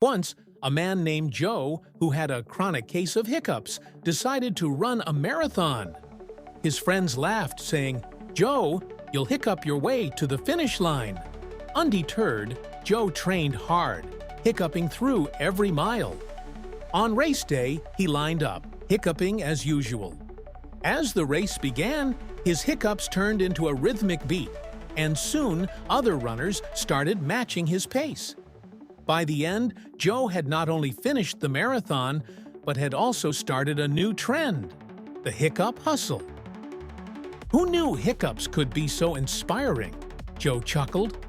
Once, a man named Joe, who had a chronic case of hiccups, decided to run a marathon. His friends laughed, saying, "Joe, you'll hiccup your way to the finish line." Undeterred, Joe trained hard, hiccuping through every mile. On race day, he lined up, hiccuping as usual. As the race began, his hiccups turned into a rhythmic beat, and soon other runners started matching his pace. By the end, Joe had not only finished the marathon, but had also started a new trend: the hiccup hustle. Who knew hiccups could be so inspiring? Joe chuckled.